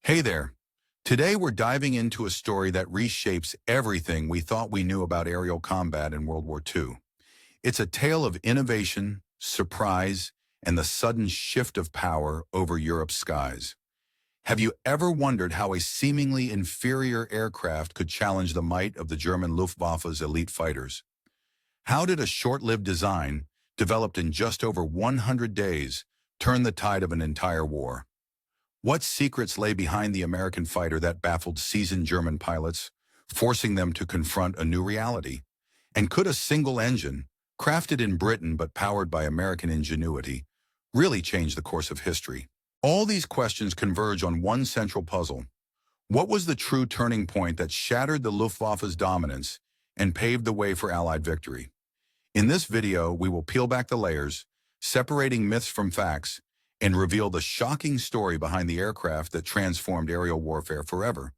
Hey there. Today we're diving into a story that reshapes everything we thought we knew about aerial combat in World War II. It's a tale of innovation, surprise, and the sudden shift of power over Europe's skies. Have you ever wondered how a seemingly inferior aircraft could challenge the might of the German Luftwaffe's elite fighters? How did a short-lived design, developed in just over 100 days, turn the tide of an entire war? What secrets lay behind the American fighter that baffled seasoned German pilots, forcing them to confront a new reality? And could a single engine, crafted in Britain but powered by American ingenuity, really change the course of history? All these questions converge on one central puzzle. What was the true turning point that shattered the Luftwaffe's dominance and paved the way for Allied victory? In this video, we will peel back the layers, separating myths from facts, and reveal the shocking story behind the aircraft that transformed aerial warfare forever.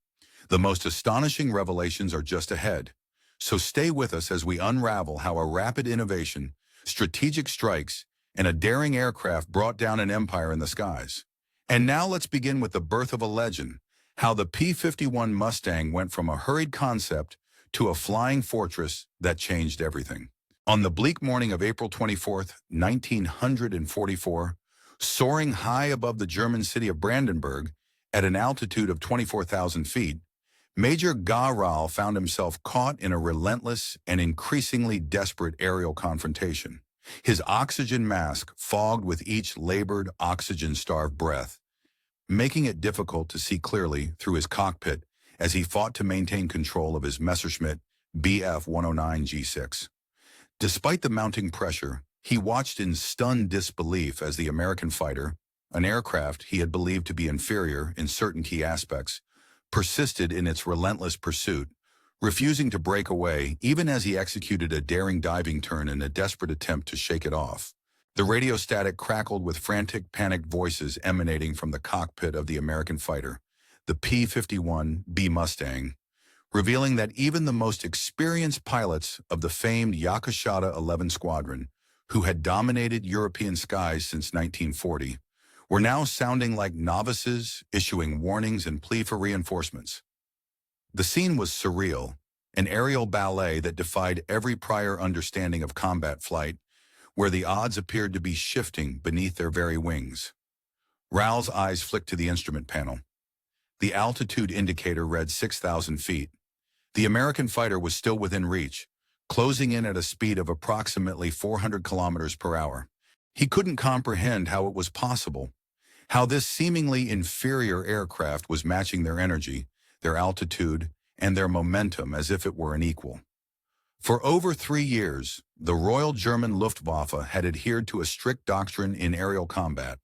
The most astonishing revelations are just ahead, so stay with us as we unravel how a rapid innovation, strategic strikes, and a daring aircraft brought down an empire in the skies. And now let's begin with the birth of a legend, how the P-51 Mustang went from a hurried concept to a flying fortress that changed everything. On the bleak morning of April 24, 1944, soaring high above the German city of Brandenburgg at an altitude of 24,000 feet, Major Garal found himself caught in a relentless and increasingly desperate aerial confrontation. His oxygen mask fogged with each labored, oxygen-starved breath, making it difficult to see clearly through his cockpit as he fought to maintain control of his Messerschmitt Bf 109 G6. Despite the mounting pressure, he watched in stunned disbelief as the American fighter, an aircraft he had believed to be inferior in certain key aspects, persisted in its relentless pursuit, refusing to break away even as he executed a daring diving turn in a desperate attempt to shake it off. The radio static crackled with frantic, panicked voices emanating from the cockpit of the American fighter, the P-51 Mustang, revealing that even the most experienced pilots of the famed Yakushita 11 Squadron, who had dominated European skies since 1940, were now sounding like novices, issuing warnings and plea for reinforcements. The scene was surreal, an aerial ballet that defied every prior understanding of combat flight, where the odds appeared to be shifting beneath their very wings. Raoul's eyes flicked to the instrument panel. The altitude indicator read 6,000 feet. The American fighter was still within reach, closing in at a speed of approximately 400 kilometers per hour. He couldn't comprehend how it was possible, how this seemingly inferior aircraft was matching their energy, their altitude, and their momentum as if it were an equal. For over 3 years, the Royal German Luftwaffe had adhered to a strict doctrine in aerial combat.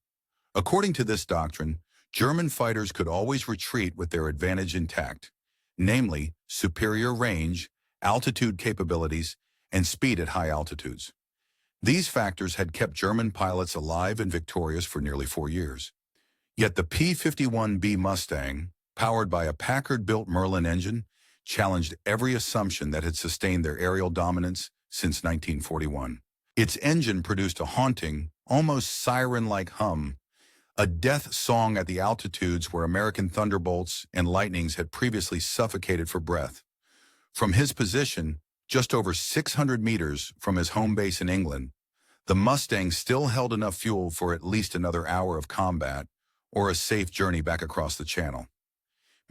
According to this doctrine, German fighters could always retreat with their advantage intact, namely superior range, altitude capabilities, and speed at high altitudes. These factors had kept German pilots alive and victorious for nearly 4 years. Yet the P-51 Mustang, powered by a Packard-built Merlin engine, challenged every assumption that had sustained their aerial dominance since 1941. Its engine produced a haunting, almost siren-like hum, a death song at the altitudes where American thunderbolts and lightnings had previously suffocated for breath. From his position, just over 600 meters from his home base in England, the Mustang still held enough fuel for at least another hour of combat or a safe journey back across the channel.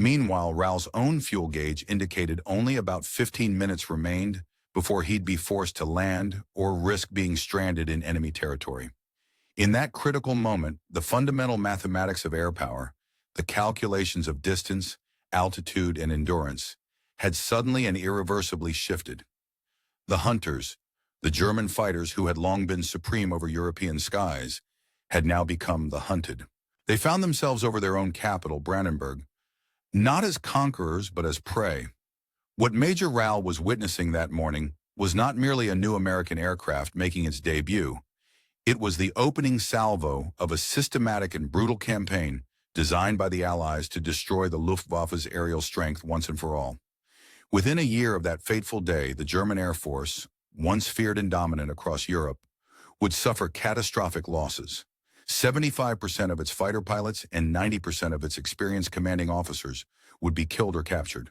Meanwhile, Raoul's own fuel gauge indicated only about 15 minutes remained before he'd be forced to land or risk being stranded in enemy territory. In that critical moment, the fundamental mathematics of air power, the calculations of distance, altitude, and endurance, had suddenly and irreversibly shifted. The hunters, the German fighters who had long been supreme over European skies, had now become the hunted. They found themselves over their own capital, Brandenburgg, not as conquerors but as prey. What Major Raoul was witnessing that morning was not merely a new American aircraft making its debut. It was the opening salvo of a systematic and brutal campaign designed by the Allies to destroy the Luftwaffe's aerial strength once and for all. Within a year of that fateful day, the German Air Force, once feared and dominant across Europe, would suffer catastrophic losses. 75% of its fighter pilots and 90% of its experienced commanding officers would be killed or captured.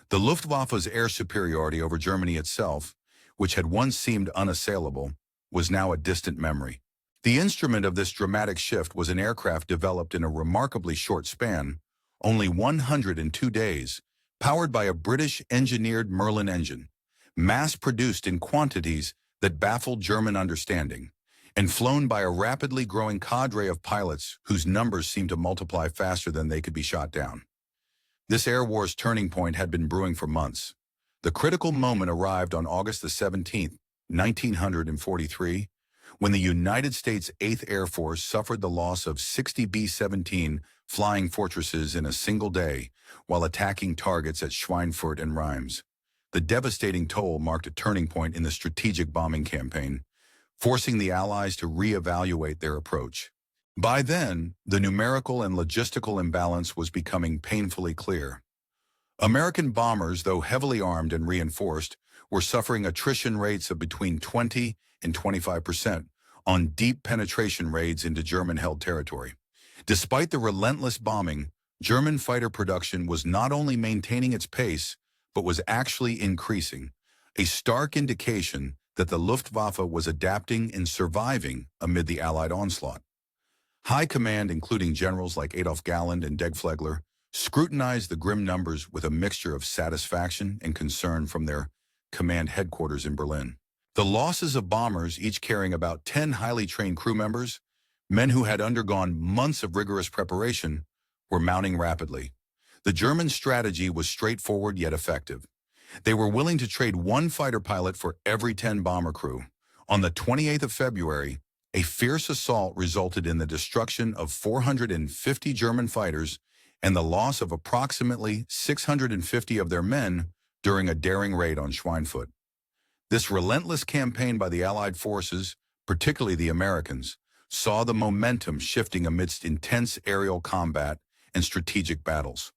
The Luftwaffe's air superiority over Germany itself, which had once seemed unassailable, was now a distant memory. The instrument of this dramatic shift was an aircraft developed in a remarkably short span, only 102 days, powered by a British-engineered Merlin engine, mass-produced in quantities that baffled German understanding, and flown by a rapidly growing cadre of pilots whose numbers seemed to multiply faster than they could be shot down. This air war's turning point had been brewing for months. The critical moment arrived on August the 17th, 1943, when the United States 8th Air Force suffered the loss of 60 B-17 flying fortresses in a single day while attacking targets at Schweinfurt and Reims. The devastating toll marked a turning point in the strategic bombing campaign, forcing the Allies to reevaluate their approach. By then, the numerical and logistical imbalance was becoming painfully clear. American bombers, though heavily armed and reinforced, were suffering attrition rates of between 20 and 25% on deep penetration raids into German-held territory. Despite the relentless bombing, German fighter production was not only maintaining its pace, but was actually increasing, a stark indication that the Luftwaffe was adapting and surviving amid the Allied onslaught. High command, including generals like Adolf Galland and Degflegler, scrutinized the grim numbers with a mixture of satisfaction and concern from their command headquarters in Berlin. The losses of bombers, each carrying about 10 highly trained crew members, men who had undergone months of rigorous preparation, were mounting rapidly. The German strategy was straightforward yet effective. They were willing to trade one fighter pilot for every 10 bomber crew. On the 28th of February, a fierce assault resulted in the destruction of 450 German fighters and the loss of approximately 650 of their men during a daring raid on Schweinfurt. This relentless campaign by the Allied forces, particularly the Americans, saw the momentum shifting amidst intense aerial combat and strategic battles.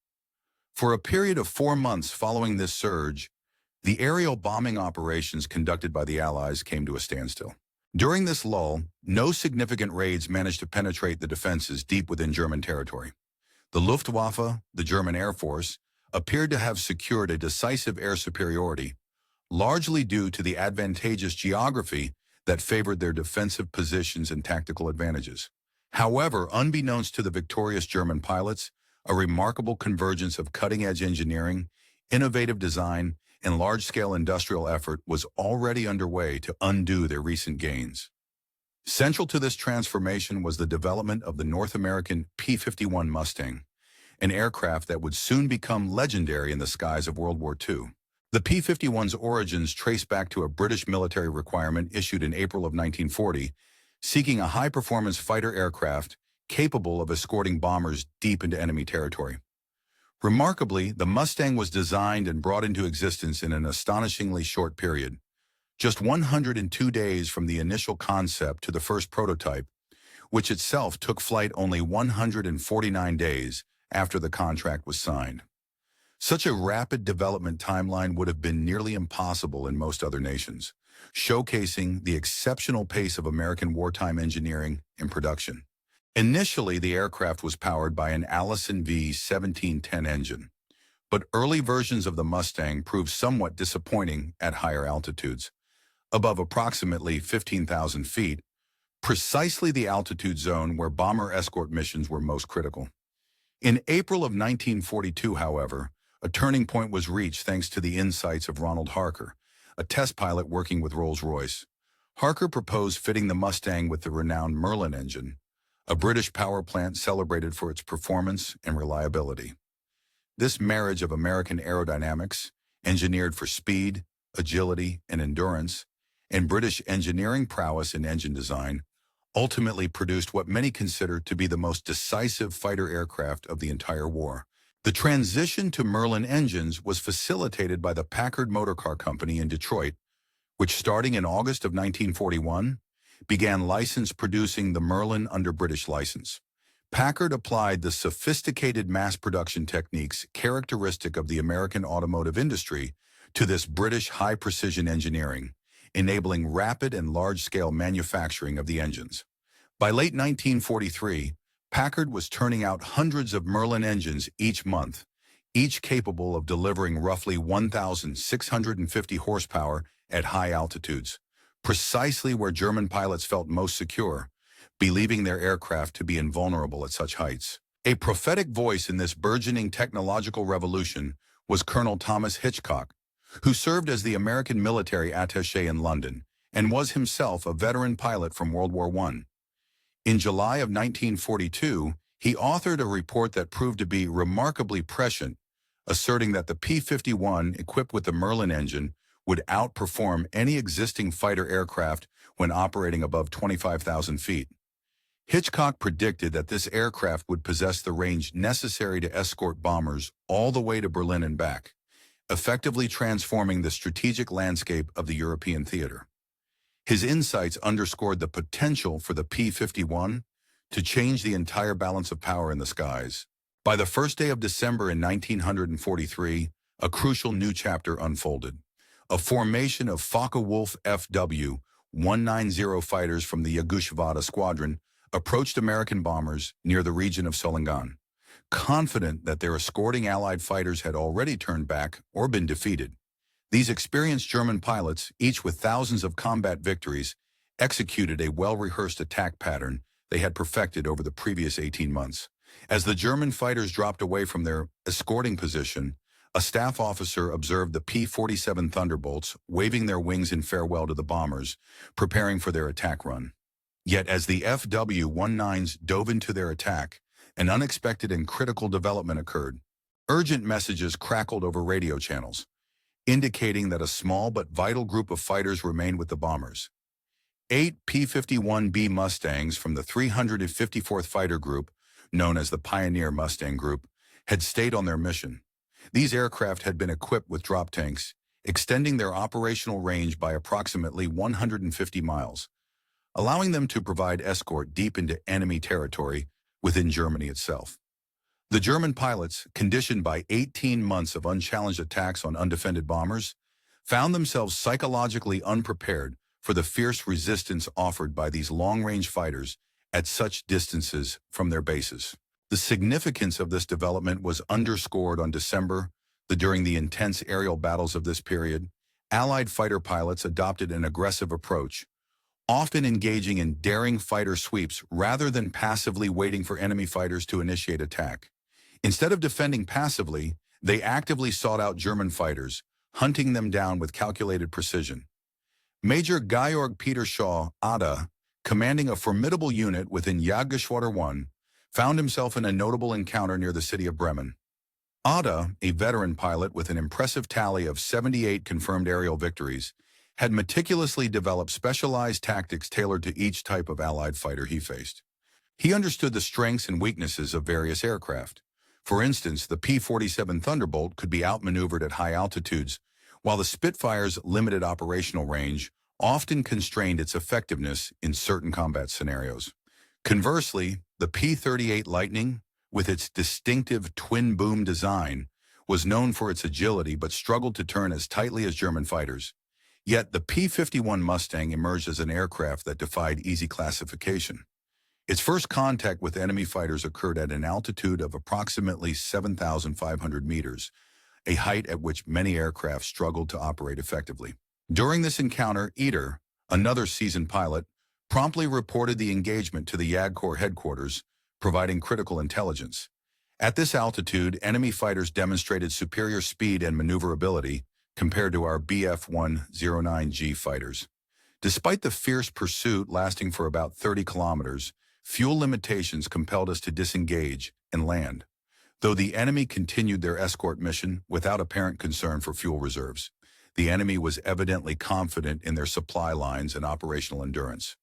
For a period of 4 months following this surge, the aerial bombing operations conducted by the Allies came to a standstill. During this lull, no significant raids managed to penetrate the defenses deep within German territory. The Luftwaffe, the German Air Force, appeared to have secured a decisive air superiority, largely due to the advantageous geography that favored their defensive positions and tactical advantages. However, unbeknownst to the victorious German pilots, a remarkable convergence of cutting-edge engineering, innovative design, and large-scale industrial effort was already underway to undo their recent gains. Central to this transformation was the development of the North American P-51 Mustang, an aircraft that would soon become legendary in the skies of World War II. The P-51's origins trace back to a British military requirement issued in April of 1940, seeking a high-performance fighter aircraft capable of escorting bombers deep into enemy territory. Remarkably, the Mustang was designed and brought into existence in an astonishingly short period, just 102 days from the initial concept to the first prototype, which itself took flight only 149 days after the contract was signed. Such a rapid development timeline would have been nearly impossible in most other nations, showcasing the exceptional pace of American wartime engineering and production. Initially, the aircraft was powered by an Allison V1710 engine, but early versions of the Mustang proved somewhat disappointing at higher altitudes. Above approximately 15,000 feet, precisely the altitude zone where bomber escort missions were most critical. In April of 1942, however, a turning point was reached thanks to the insights of Ronald Harker, a test pilot working with Rolls-Royce. Harker proposed fitting the Mustang with the renowned Merlin engine, a British power plant celebrated for its performance and reliability. This marriage of American aerodynamics, engineered for speed, agility, and endurance, and British engineering prowess in engine design, ultimately produced what many consider to be the most decisive fighter aircraft of the entire war. The transition to Merlin engines was facilitated by the Packard Motor Car Company in Detroit, which starting in August of 1941, began license producing the Merlin under British license. Packard applied the sophisticated mass production techniques characteristic of the American automotive industry to this British high-precision engineering, enabling rapid and large-scale manufacturing of the engines. By late 1943, Packard was turning out hundreds of Merlin engines each month, each capable of delivering roughly 1,650 horsepower at high altitudes, precisely where German pilots felt most secure, believing their aircraft to be invulnerable at such heights. A prophetic voice in this burgeoning technological revolution was Colonel Thomas Hitchcock, who served as the American military attaché in London and was himself a veteran pilot from World War I. In July of 1942, he authored a report that proved to be remarkably prescient, asserting that the P-51, equipped with the Merlin engine, would outperform any existing fighter aircraft when operating above 25,000 feet. Hitchcock predicted that this aircraft would possess the range necessary to escort bombers all the way to Berlin and back, effectively transforming the strategic landscape of the European theater. His insights underscored the potential for the P-51 to change the entire balance of power in the skies. By the first day of December in 1943, a crucial new chapter unfolded. A formation of Focke-Wulf FW-190 fighters from the WWII squadron approached American bombers near the region of Solingen, confident that their escorting Allied fighters had already turned back or been defeated. These experienced German pilots, each with thousands of combat victories, executed a well-rehearsed attack pattern they had perfected over the previous 18 months. As the German fighters dropped away from their escorting position, a staff officer observed the P-47 Thunderbolts waving their wings in farewell to the bombers, preparing for their attack run. Yet as the FW-19s dove into their attack, an unexpected and critical development occurred. Urgent messages crackled over radio channels, indicating that a small but vital group of fighters remained with the bombers. 8 P-51B Mustangs from the 354th Fighter Group, known as the Pioneer Mustang Group, had stayed on their mission. These aircraft had been equipped with drop tanks, extending their operational range by approximately 150 miles, allowing them to provide escort deep into enemy territory within Germany itself. The German pilots, conditioned by 18 months of unchallenged attacks on undefended bombers, found themselves psychologically unprepared for the fierce resistance offered by these long-range fighters at such distances from their bases. The significance of this development was underscored on December. During the intense aerial battles of this period, Allied fighter pilots adopted an aggressive approach, often engaging in daring fighter sweeps rather than passively waiting for enemy fighters to initiate attack. Instead of defending passively, they actively sought out German fighters, hunting them down with calculated precision. Major Georg Peter Shaw, ADA, commanding a formidable unit within Jagdgeschwader 1, found himself in a notable encounter near the city of Bremen. ADA, a veteran pilot with an impressive tally of 78 confirmed aerial victories, had meticulously developed specialized tactics tailored to each type of Allied fighter he faced. He understood the strengths and weaknesses of various aircraft. For instance, the P-47 Thunderbolt could be outmaneuvered at high altitudes, while the Spitfire's limited operational range often constrained its effectiveness in certain combat scenarios. Conversely, the P-38 Lightning, with its distinctive twin-boom design, was known for its agility but struggled to turn as tightly as German fighters. Yet the P-51 Mustang emerged as an aircraft that defied easy classification. Its first contact with enemy fighters occurred at an altitude of approximately 7,500 meters, a height at which many aircraft struggled to operate effectively. During this encounter, Eder, another seasoned pilot, promptly reported the engagement to the JAG Corps headquarters, providing critical intelligence. At this altitude, enemy fighters demonstrated superior speed and maneuverability compared to our Bf-109G fighters. Despite the fierce pursuit lasting for about 30 kilometers, fuel limitations compelled us to disengage and land, though the enemy continued their escort mission without apparent concern for fuel reserves. The enemy was evidently confident in their supply lines and operational endurance.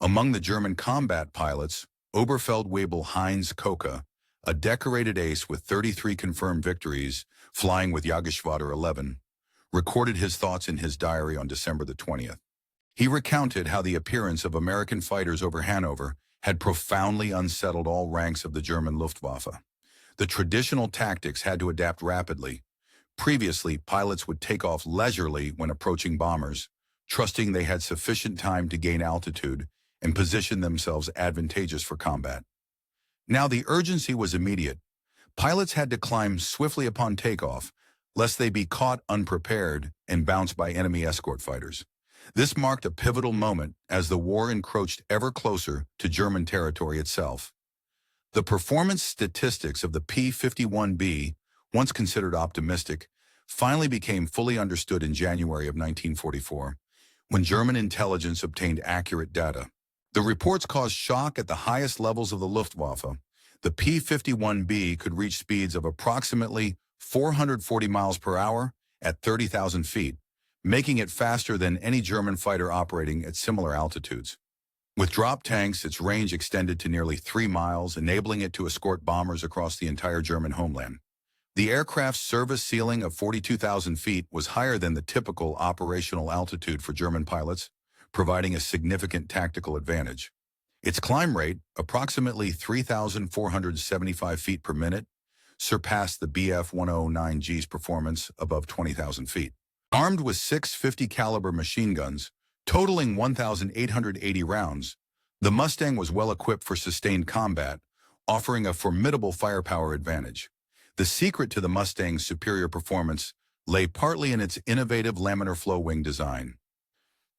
Among the German combat pilots, Oberfeldwebel Heinz Koche, a decorated ace with 33 confirmed victories, flying with Jagdgeschwader 11, recorded his thoughts in his diary on December the 20th. He recounted how the appearance of American fighters over Hanover had profoundly unsettled all ranks of the German Luftwaffe. The traditional tactics had to adapt rapidly. Previously, pilots would take off leisurely when approaching bombers, trusting they had sufficient time to gain altitude and position themselves advantageous for combat. Now the urgency was immediate. Pilots had to climb swiftly upon takeoff, lest they be caught unprepared and bounced by enemy escort fighters. This marked a pivotal moment as the war encroached ever closer to German territory itself. The performance statistics of the P-51B, once considered optimistic, finally became fully understood in January of 1944, when German intelligence obtained accurate data. The reports caused shock at the highest levels of the Luftwaffe. The P-51B could reach speeds of approximately 440 miles per hour at 30,000 feet, making it faster than any German fighter operating at similar altitudes. With drop tanks, its range extended to nearly 3 miles, enabling it to escort bombers across the entire German homeland. The aircraft's service ceiling of 42,000 feet was higher than the typical operational altitude for German pilots, providing a significant tactical advantage. Its climb rate, approximately 3,475 feet per minute, surpassed the Bf-109G's performance above 20,000 feet. Armed with 650 caliber machine guns, totaling 1,880 rounds, the Mustang was well equipped for sustained combat, offering a formidable firepower advantage. The secret to the Mustang's superior performance lay partly in its innovative laminar flow wing design.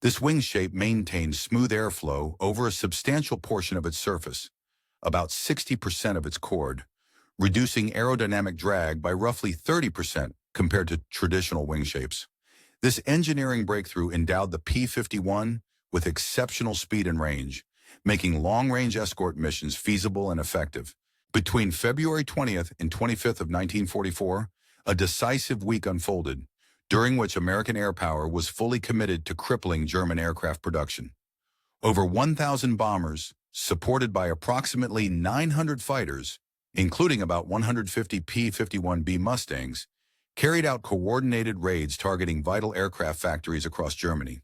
This wing shape maintained smooth airflow over a substantial portion of its surface, about 60% of its chord, reducing aerodynamic drag by roughly 30% compared to traditional wing shapes. This engineering breakthrough endowed the P-51 with exceptional speed and range, making long-range escort missions feasible and effective. Between February 20th and 25th of 1944, a decisive week unfolded, during which American air power was fully committed to crippling German aircraft production. Over 1,000 bombers, supported by approximately 900 fighters, including about 150 P-51B Mustangs, carried out coordinated raids targeting vital aircraft factories across Germany.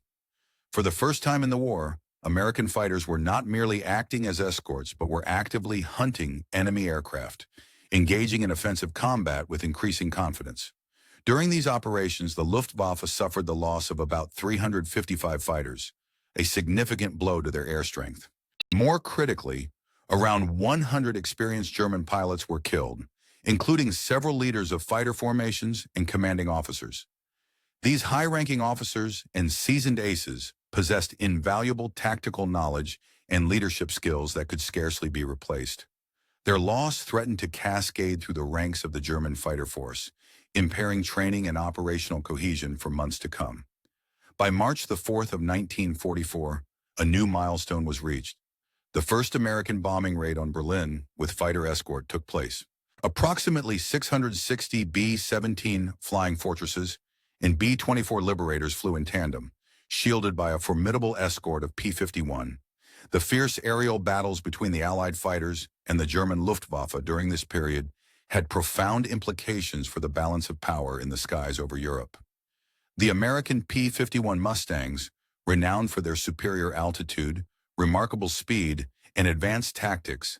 For the first time in the war, American fighters were not merely acting as escorts, but were actively hunting enemy aircraft, engaging in offensive combat with increasing confidence. During these operations, the Luftwaffe suffered the loss of about 355 fighters, a significant blow to their air strength. More critically, around 100 experienced German pilots were killed, including several leaders of fighter formations and commanding officers. These high-ranking officers and seasoned aces possessed invaluable tactical knowledge and leadership skills that could scarcely be replaced. Their loss threatened to cascade through the ranks of the German fighter force, impairing training and operational cohesion for months to come. By March the 4th of 1944, a new milestone was reached. The first American bombing raid on Berlin with fighter escort took place. Approximately 660 B-17 Flying Fortresses and B-24 Liberators flew in tandem, shielded by a formidable escort of P-51. The fierce aerial battles between the Allied fighters and the German Luftwaffe during this period had profound implications for the balance of power in the skies over Europe. The American P-51 Mustangs, renowned for their superior altitude, remarkable speed, and advanced tactics,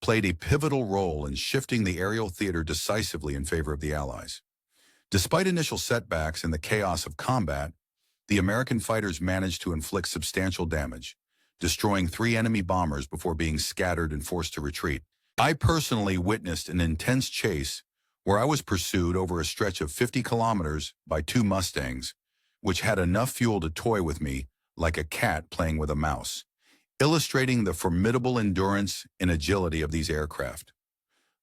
played a pivotal role in shifting the aerial theater decisively in favor of the Allies. Despite initial setbacks and the chaos of combat, the American fighters managed to inflict substantial damage, destroying 3 enemy bombers before being scattered and forced to retreat. I personally witnessed an intense chase where I was pursued over a stretch of 50 kilometers by 2 Mustangs, which had enough fuel to toy with me like a cat playing with a mouse, illustrating the formidable endurance and agility of these aircraft.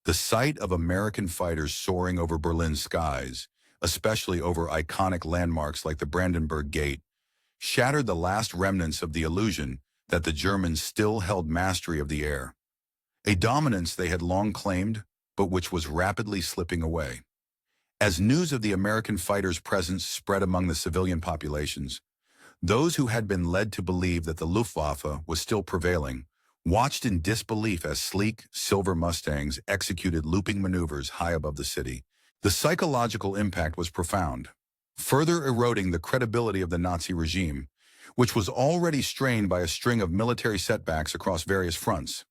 The sight of American fighters soaring over Berlin's skies, especially over iconic landmarks like the Brandenburgg Gate, shattered the last remnants of the illusion that the Germans still held mastery of the air, a dominance they had long claimed, but which was rapidly slipping away. As news of the American fighters' presence spread among the civilian populations, those who had been led to believe that the Luftwaffe was still prevailing watched in disbelief as sleek, silver Mustangs executed looping maneuvers high above the city. The psychological impact was profound, further eroding the credibility of the Nazi regime, which was already strained by a string of military setbacks across various fronts.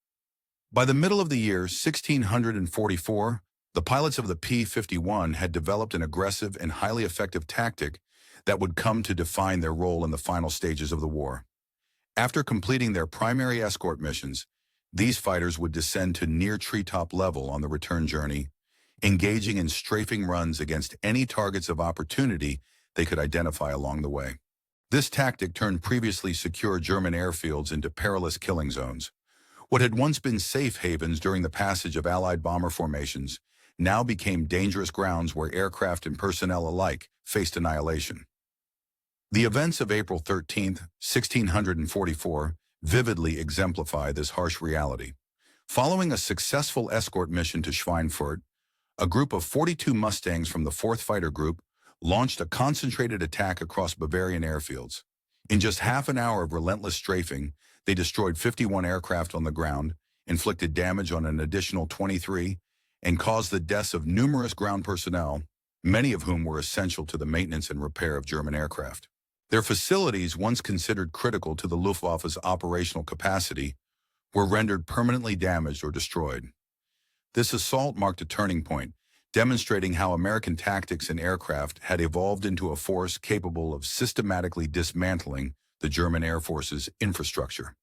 By the middle of the year 1644, the pilots of the P-51 had developed an aggressive and highly effective tactic that would come to define their role in the final stages of the war. After completing their primary escort missions, these fighters would descend to near treetop level on the return journey, engaging in strafing runs against any targets of opportunity they could identify along the way. This tactic turned previously secure German airfields into perilous killing zones. What had once been safe havens during the passage of Allied bomber formations now became dangerous grounds where aircraft and personnel alike faced annihilation. The events of April 13, 1644, vividly exemplify this harsh reality. Following a successful escort mission to Schweinfurt, a group of 42 Mustangs from the 4th Fighter Group launched a concentrated attack across Bavarian airfields. In just half an hour of relentless strafing, they destroyed 51 aircraft on the ground, inflicted damage on an additional 23, and caused the deaths of numerous ground personnel, many of whom were essential to the maintenance and repair of German aircraft. Their facilities, once considered critical to the Luftwaffe's operational capacity, were rendered permanently damaged or destroyed. This assault marked a turning point, demonstrating how American tactics and aircraft had evolved into a force capable of systematically dismantling the German Air Force's infrastructure.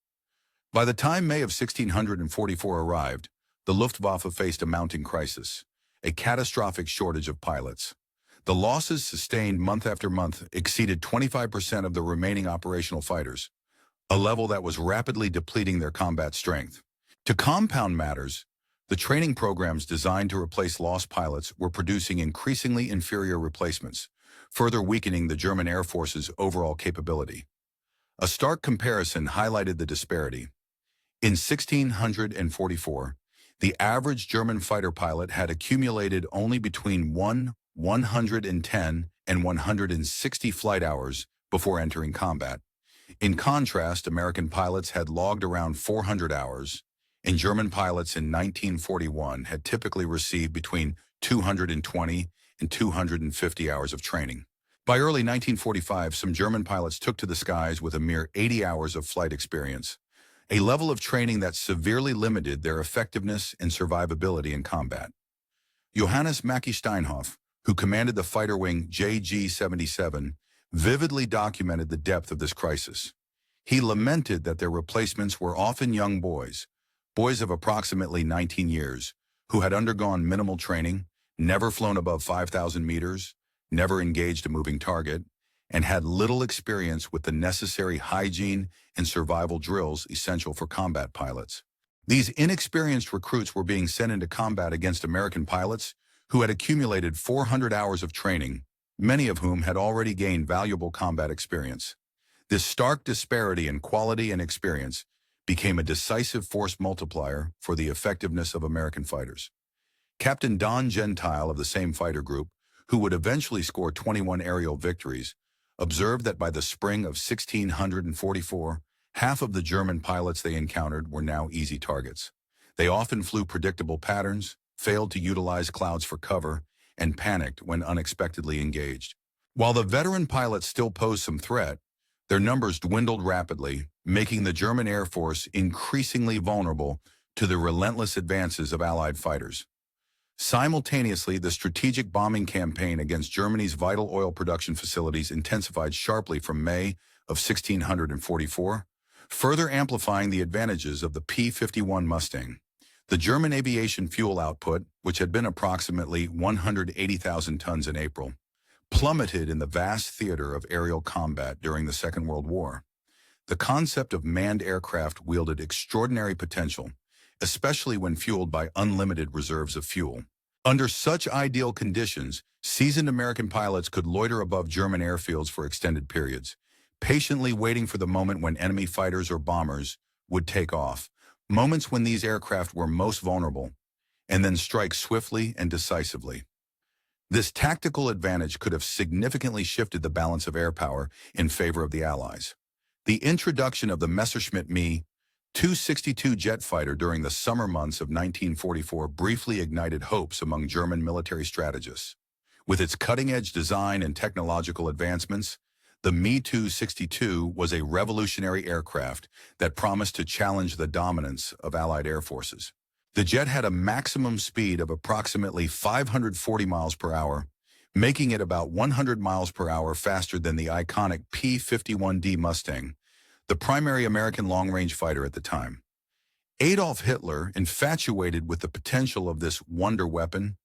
By the time May of 1644 arrived, the Luftwaffe faced a mounting crisis, a catastrophic shortage of pilots. The losses sustained month after month exceeded 25% of the remaining operational fighters, a level that was rapidly depleting their combat strength. To compound matters, the training programs designed to replace lost pilots were producing increasingly inferior replacements, further weakening the German Air Force's overall capability. A stark comparison highlighted the disparity. In 1644, the average German fighter pilot had accumulated only between 110 and 160 flight hours before entering combat. In contrast, American pilots had logged around 400 hours, and German pilots in 1941 had typically received between 220 and 250 hours of training. By early 1945, some German pilots took to the skies with a mere 80 hours of flight experience, a level of training that severely limited their effectiveness and survivability in combat. Johannes Mackie Steinhoff, who commanded the fighter wing JG-77, vividly documented the depth of this crisis. He lamented that their replacements were often young boys of approximately 19 years, who had undergone minimal training, never flown above 5,000 meters, never engaged a moving target, and had little experience with the necessary hygiene and survival drills essential for combat pilots. These inexperienced recruits were being sent into combat against American pilots who had accumulated 400 hours of training, many of whom had already gained valuable combat experience. This stark disparity in quality and experience became a decisive force multiplier for the effectiveness of American fighters. Captain Don Gentile of the same fighter group, who would eventually score 21 aerial victories, observed that by the spring of 1644, half of the German pilots they encountered were now easy targets. They often flew predictable patterns, failed to utilize clouds for cover, and panicked when unexpectedly engaged. While the veteran pilots still posed some threat, their numbers dwindled rapidly, making the German Air Force increasingly vulnerable to the relentless advances of Allied fighters. Simultaneously, the strategic bombing campaign against Germany's vital oil production facilities intensified sharply from May of 1644, further amplifying the advantages of the P-51 Mustang. The German aviation fuel output, which had been approximately 180,000 tons in April, plummeted in the vast theater of aerial combat during the Second World War. The concept of manned aircraft wielded extraordinary potential, especially when fueled by unlimited reserves of fuel. Under such ideal conditions, seasoned American pilots could loiter above German airfields for extended periods, patiently waiting for the moment when enemy fighters or bombers would take off, moments when these aircraft were most vulnerable, and then strike swiftly and decisively. This tactical advantage could have significantly shifted the balance of air power in favor of the Allies. The introduction of the Messerschmitt Me 262 jet fighter during the summer months of 1944 briefly ignited hopes among German military strategists. With its cutting-edge design and technological advancements, the Me 262 was a revolutionary aircraft that promised to challenge the dominance of Allied air forces. The jet had a maximum speed of approximately 540 miles per hour, making it about 100 miles per hour faster than the iconic P-51D Mustang, the primary American long-range fighter at the time. Adolf Hitler, infatuated with the potential of this wonder weapon,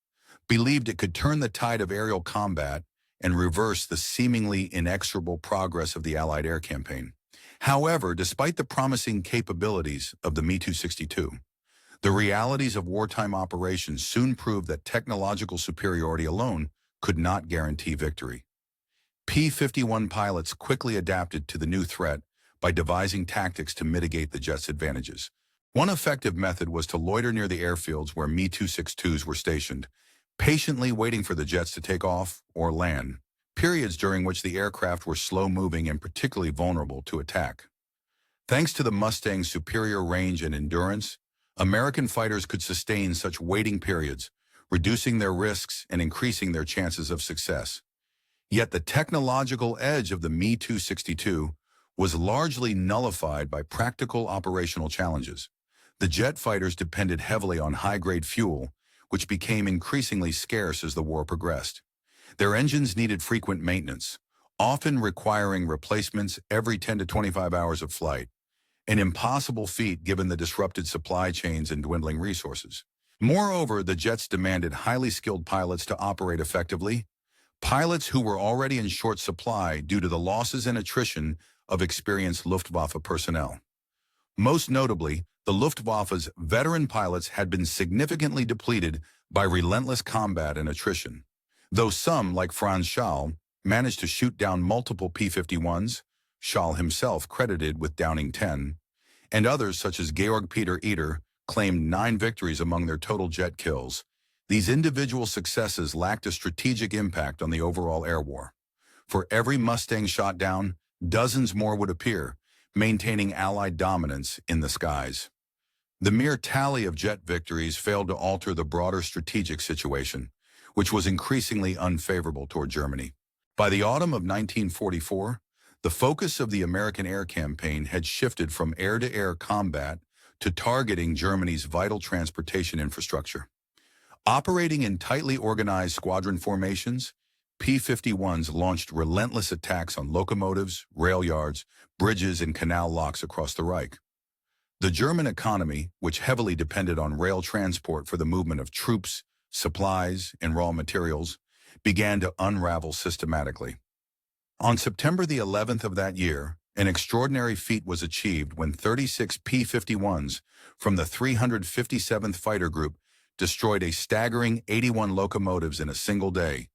believed it could turn the tide of aerial combat and reverse the seemingly inexorable progress of the Allied air campaign. However, despite the promising capabilities of the Me-262, the realities of wartime operations soon proved that technological superiority alone could not guarantee victory. P-51 pilots quickly adapted to the new threat by devising tactics to mitigate the jet's advantages. One effective method was to loiter near the airfields where Me-262s were stationed, patiently waiting for the jets to take off or land, periods during which the aircraft were slow-moving and particularly vulnerable to attack. Thanks to the Mustang's superior range and endurance, American fighters could sustain such waiting periods, reducing their risks and increasing their chances of success. Yet the technological edge of the Me-262 was largely nullified by practical operational challenges. The jet fighters depended heavily on high-grade fuel, which became increasingly scarce as the war progressed. Their engines needed frequent maintenance, often requiring replacements every 10 to 25 hours of flight, an impossible feat given the disrupted supply chains and dwindling resources. Moreover, the jets demanded highly skilled pilots to operate effectively, pilots who were already in short supply due to the losses and attrition of experienced Luftwaffe personnel. Most notably, the Luftwaffe's veteran pilots had been significantly depleted by relentless combat and attrition. Though some, like Franz Schall, managed to shoot down multiple P-51s, Schall himself credited with downing 10, and others such as Georg Peter Eder claimed 9 victories among their total jet kills, these individual successes lacked a strategic impact on the overall air war. For every Mustang shot down, dozens more would appear, maintaining Allied dominance in the skies. The mere tally of jet victories failed to alter the broader strategic situation, which was increasingly unfavorable toward Germany. By the autumn of 1944, the focus of the American air campaign had shifted from air-to-air combat to targeting Germany's vital transportation infrastructure. Operating in tightly organized squadron formations, P-51s launched relentless attacks on locomotives, rail yards, bridges, and canal locks across the Reich. The German economy, which heavily depended on rail transport for the movement of troops, supplies, and raw materials, began to unravel systematically. On September the 11th of that year, an extraordinary feat was achieved when 36 P-51s from the 357th Fighter Group destroyed a staggering 81 locomotives in a single day,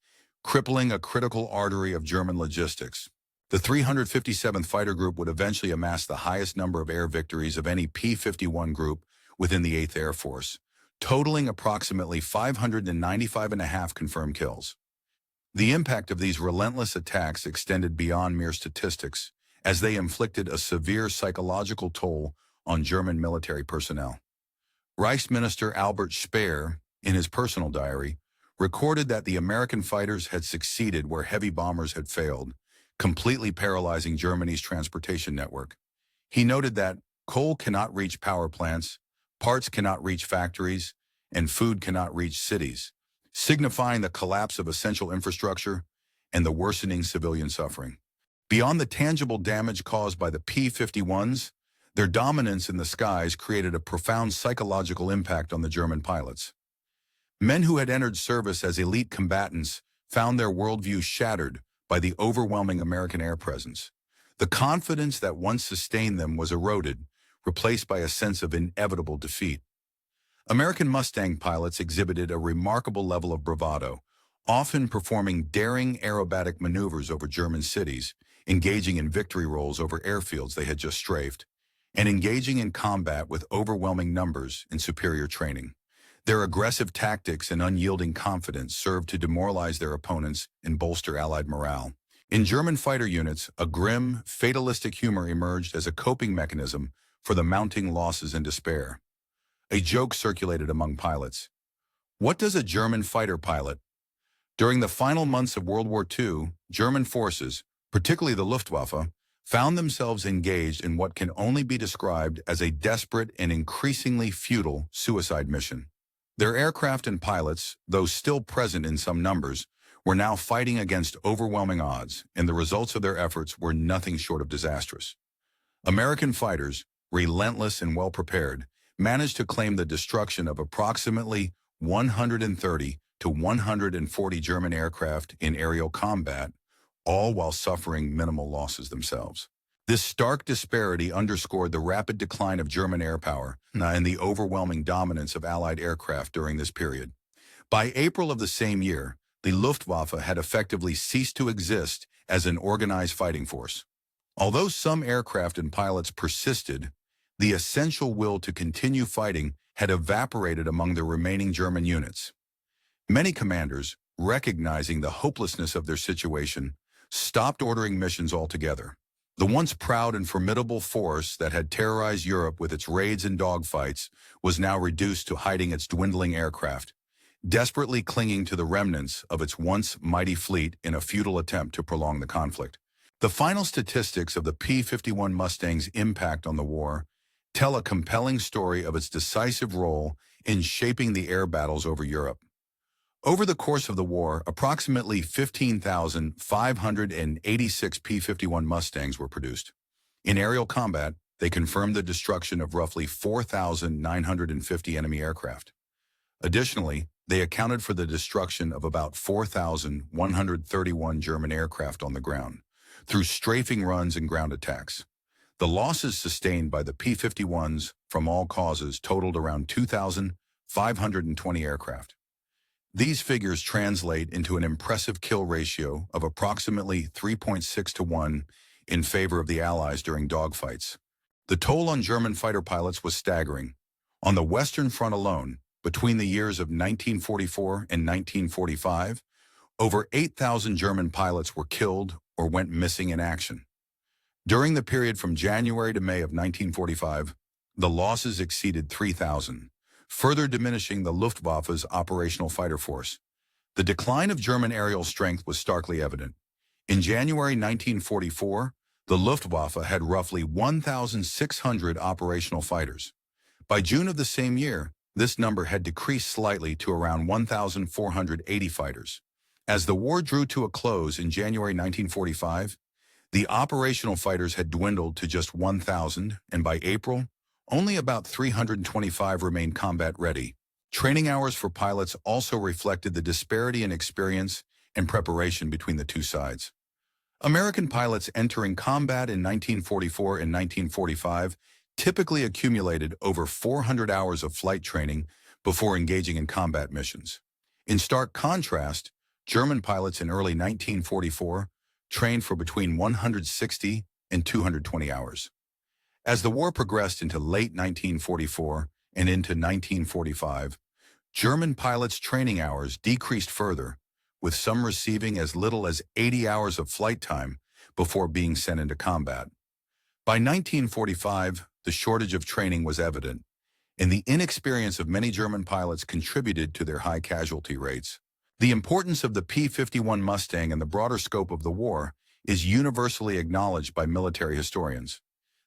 crippling a critical artery of German logistics. The 357th Fighter Group would eventually amass the highest number of air victories of any P-51 group within the 8th Air Force, totaling approximately 595.5 confirmed kills. The impact of these relentless attacks extended beyond mere statistics, as they inflicted a severe psychological toll on German military personnel. Reichsminister Albert Speer, in his personal diary, recorded that the American fighters had succeeded where heavy bombers had failed, completely paralyzing Germany's transportation network. He noted that coal cannot reach power plants, parts cannot reach factories, and food cannot reach cities, signifying the collapse of essential infrastructure and the worsening civilian suffering. Beyond the tangible damage caused by the P-51s, their dominance in the skies created a profound psychological impact on the German pilots. Men who had entered service as elite combatants found their worldview shattered by the overwhelming American air presence. The confidence that once sustained them was eroded, replaced by a sense of inevitable defeat. American Mustang pilots exhibited a remarkable level of bravado, often performing daring aerobatic maneuvers over German cities, engaging in victory rolls over airfields they had just strafed, and engaging in combat with overwhelming numbers and superior training. Their aggressive tactics and unyielding confidence served to demoralize their opponents and bolster Allied morale. In German fighter units, a grim, fatalistic humor emerged as a coping mechanism for the mounting losses and despair. A joke circulated among pilots. What does a German fighter pilot? During the final months of World War II, German forces, particularly the Luftwaffe, found themselves engaged in what can only be described as a desperate and increasingly futile suicide mission. Their aircraft and pilots, though still present in some numbers, were now fighting against overwhelming odds, and the results of their efforts were nothing short of disastrous. American fighters, relentless and well-prepared, managed to claim the destruction of approximately 130 to 140 German aircraft in aerial combat, all while suffering minimal losses themselves. This stark disparity underscored the rapid decline of German air power and the overwhelming dominance of Allied aircraft during this period. By April of the same year, the Luftwaffe had effectively ceased to exist as an organized fighting force. Although some aircraft and pilots persisted, the essential will to continue fighting had evaporated among the remaining German units. Many commanders, recognizing the hopelessness of their situation, stopped ordering missions altogether. The once proud and formidable force that had terrorized Europe with its raids and dogfights was now reduced to hiding its dwindling aircraft, desperately clinging to the remnants of its once mighty fleet in a futile attempt to prolong the conflict. The final statistics of the P-51 Mustang's impact on the war tell a compelling story of its decisive role in shaping the air battles over Europe. Over the course of the war, approximately 15,586 P-51 Mustangs were produced. In aerial combat, they confirmed the destruction of roughly 4,950 enemy aircraft. Additionally, they accounted for the destruction of about 4,131 German aircraft on the ground, through strafing runs and ground attacks. The losses sustained by the P-51s from all causes totaled around 2,520 aircraft. These figures translate into an impressive kill ratio of approximately 3.6 to 1 in favor of the Allies during dogfights. The toll on German fighter pilots was staggering. On the Western Front alone, between the years of 1944 and 1945, over 8,000 German pilots were killed or went missing in action. During the period from January to May of 1945, the losses exceeded 3,000, further diminishing the Luftwaffe's operational fighter force. The decline of German aerial strength was starkly evident. In January 1944, the Luftwaffe had roughly 1,600 operational fighters. By June of the same year, this number had decreased slightly to around 1,480 fighters. As the war drew to a close in January 1945, the operational fighters had dwindled to just 1,000, and by April, only about 325 remained combat-ready. Training hours for pilots also reflected the disparity in experience and preparation between the two sides. American pilots entering combat in 1944 and 1945 typically accumulated over 400 hours of flight training before engaging in combat missions. In stark contrast, German pilots in early 1944 trained for between 160 and 220 hours. As the war progressed into late 1944 and into 1945, German pilots' training hours decreased further, with some receiving as little as 80 hours of flight time before being sent into combat. By 1945, the shortage of training was evident, and the inexperience of many German pilots contributed to their high casualty rates. The importance of the P-51 Mustang in the broader scope of the war is universally acknowledged by military historians.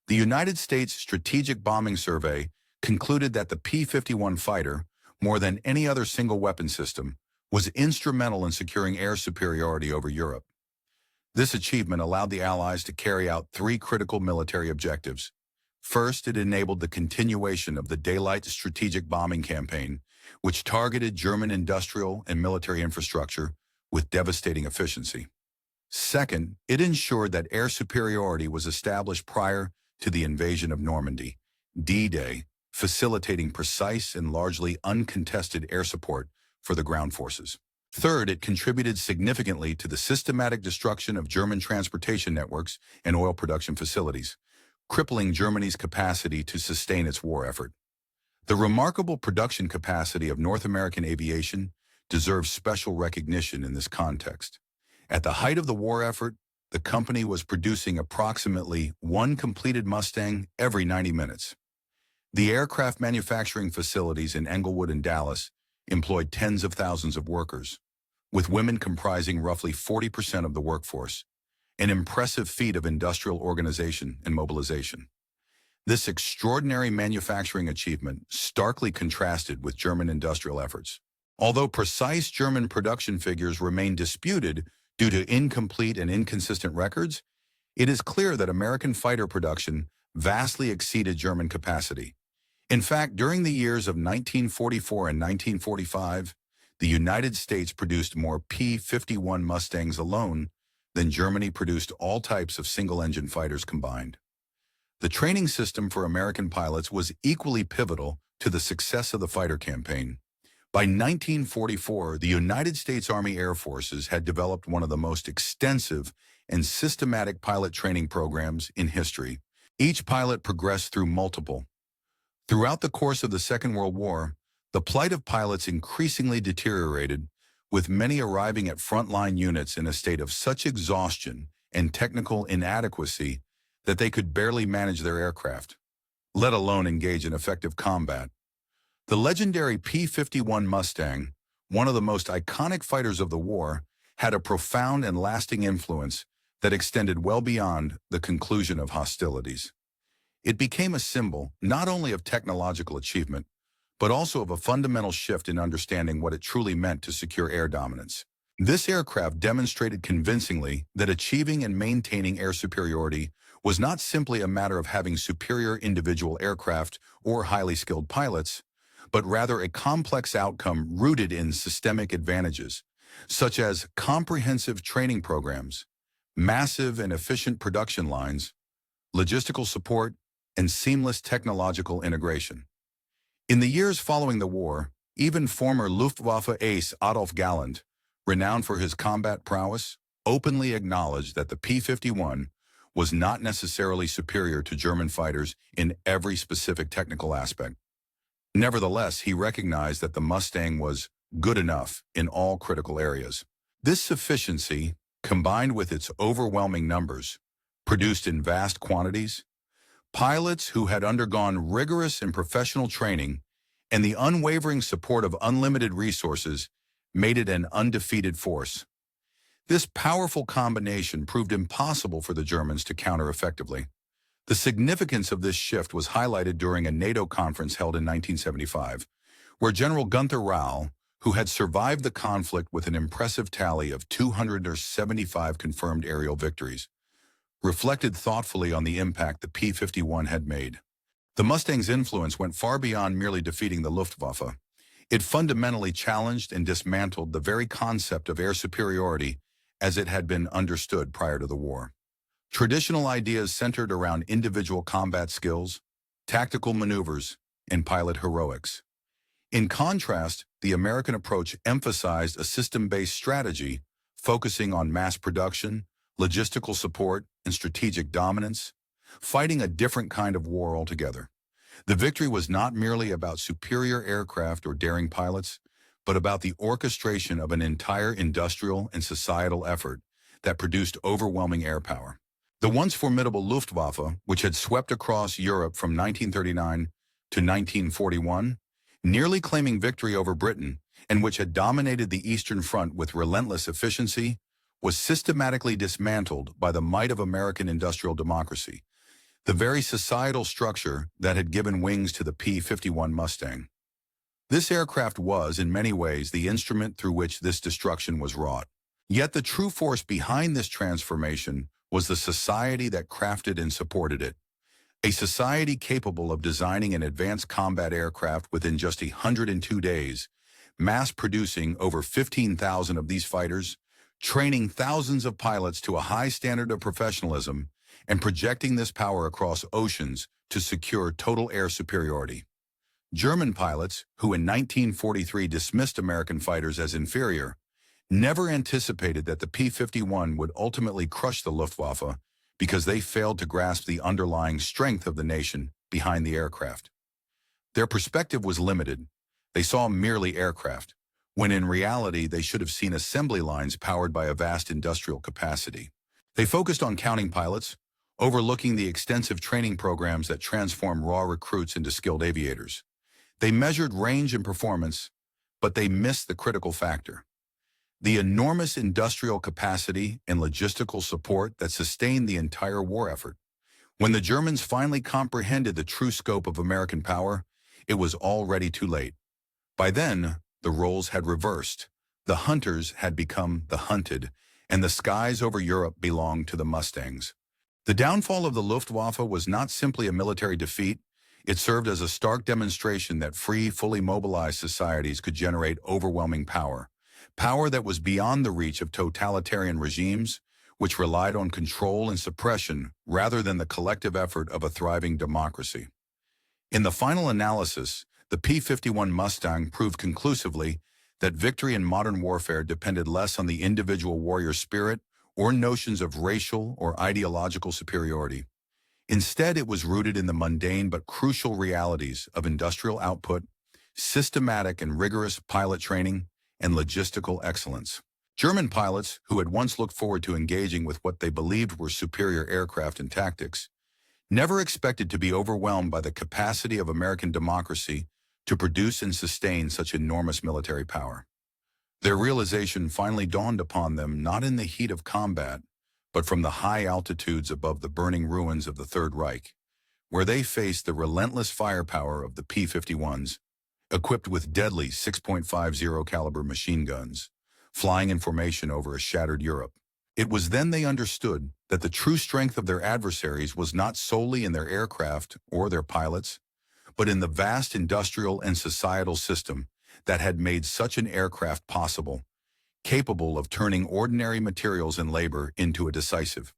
The United States Strategic Bombing Survey concluded that the P-51 fighter, more than any other single weapon system, was instrumental in securing air superiority over Europe. This achievement allowed the Allies to carry out three critical military objectives. First, it enabled the continuation of the daylight strategic bombing campaign, which targeted German industrial and military infrastructure with devastating efficiency. Second, it ensured that air superiority was established prior to the invasion of Normandy, D-Day, facilitating precise and largely uncontested air support for the ground forces. Third, it contributed significantly to the systematic destruction of German transportation networks and oil production facilities, crippling Germany's capacity to sustain its war effort. The remarkable production capacity of North American aviation deserves special recognition in this context. At the height of the war effort, the company was producing approximately one completed Mustang every 90 minutes. The aircraft manufacturing facilities in Englewood and Dallas employed tens of thousands of workers, with women comprising roughly 40% of the workforce, an impressive feat of industrial organization and mobilization. This extraordinary manufacturing achievement starkly contrasted with German industrial efforts. Although precise German production figures remain disputed due to incomplete and inconsistent records, it is clear that American fighter production vastly exceeded German capacity. In fact, during the years of 1944 and 1945, the United States produced more P-51 Mustangs alone than Germany produced all types of single-engine fighters combined. The training system for American pilots was equally pivotal to the success of the fighter campaign. By 1944, the United States Army Air Forces had developed one of the most extensive and systematic pilot training programs in history. Each pilot progressed through multiple. Throughout the course of the Second World War, the plight of pilots increasingly deteriorated, with many arriving at frontline units in a state of such exhaustion and technical inadequacy that they could barely manage their aircraft, let alone engage in effective combat. The legendary P-51 Mustang, one of the most iconic fighters of the war, had a profound and lasting influence that extended well beyond the conclusion of hostilities. It became a symbol not only of technological achievement, but also of a fundamental shift in understanding what it truly meant to secure air dominance. This aircraft demonstrated convincingly that achieving and maintaining air superiority was not simply a matter of having superior individual aircraft or highly skilled pilots, but rather a complex outcome rooted in systemic advantages, such as comprehensive training programs, massive and efficient production lines, logistical support, and seamless technological integration. In the years following the war, even former Luftwaffe ace Adolf Galland, renowned for his combat prowess, openly acknowledged that the P-51 was not necessarily superior to German fighters in every specific technical aspect. Nevertheless, he recognized that the Mustang was good enough in all critical areas. This sufficiency, combined with its overwhelming numbers, produced in vast quantities, pilots who had undergone rigorous and professional training, and the unwavering support of unlimited resources made it an undefeated force. This powerful combination proved impossible for the Germans to counter effectively. The significance of this shift was highlighted during a NATO conference held in 1975, where General Gunther Rau, who had survived the conflict with an impressive tally of 275 confirmed aerial victories, reflected thoughtfully on the impact the P-51 had made. The Mustang's influence went far beyond merely defeating the Luftwaffe. It fundamentally challenged and dismantled the very concept of air superiority as it had been understood prior to the war. Traditional ideas centered around individual combat skills, tactical maneuvers, and pilot heroics. In contrast, the American approach emphasized a system-based strategy focusing on mass production, logistical support, and strategic dominance, fighting a different kind of war altogether. The victory was not merely about superior aircraft or daring pilots, but about the orchestration of an entire industrial and societal effort that produced overwhelming air power. The once formidable Luftwaffe, which had swept across Europe from 1939 to 1941, nearly claiming victory over Britain, and which had dominated the Eastern Front with relentless efficiency, was systematically dismantled by the might of American industrial democracy, the very societal structure that had given wings to the P-51 Mustang. This aircraft was, in many ways, the instrument through which this destruction was wrought. Yet the true force behind this transformation was the society that crafted and supported it. A society capable of designing an advanced combat aircraft within just 102 days, mass-producing over 15,000 of these fighters, training thousands of pilots to a high standard of professionalism, and projecting this power across oceans to secure total air superiority. German pilots, who in 1943 dismissed American fighters as inferior, never anticipated that the P-51 would ultimately crush the Luftwaffe because they failed to grasp the underlying strength of the nation behind the aircraft. Their perspective was limited. They saw merely aircraft, when in reality they should have seen assembly lines powered by a vast industrial capacity. They focused on counting pilots, overlooking the extensive training programs that transform raw recruits into skilled aviators. They measured range and performance, but they missed the critical factor: the enormous industrial capacity and logistical support that sustained the entire war effort. When the Germans finally comprehended the true scope of American power, it was already too late. By then, the roles had reversed. The hunters had become the hunted, and the skies over Europe belonged to the Mustangs. The downfall of the Luftwaffe was not simply a military defeat, it served as a stark demonstration that free, fully mobilized societies could generate overwhelming power. Power that was beyond the reach of totalitarian regimes, which relied on control and suppression rather than the collective effort of a thriving democracy. In the final analysis, the P-51 Mustang proved conclusively that victory in modern warfare depended less on the individual warrior spirit or notions of racial or ideological superiority. Instead, it was rooted in the mundane but crucial realities of industrial output, systematic and rigorous pilot training, and logistical excellence. German pilots, who had once looked forward to engaging with what they believed were superior aircraft and tactics, never expected to be overwhelmed by the capacity of American democracy to produce and sustain such enormous military power. Their realization finally dawned upon them not in the heat of combat, but from the high altitudes above the burning ruins of the Third Reich, where they faced the relentless firepower of the P-51s, equipped with deadly 6.50 caliber machine guns, flying in formation over a shattered Europe. It was then they understood that the true strength of their adversaries was not solely in their aircraft or their pilots, but in the vast industrial and societal system that had made such an aircraft possible, capable of turning ordinary materials and labor into a decisive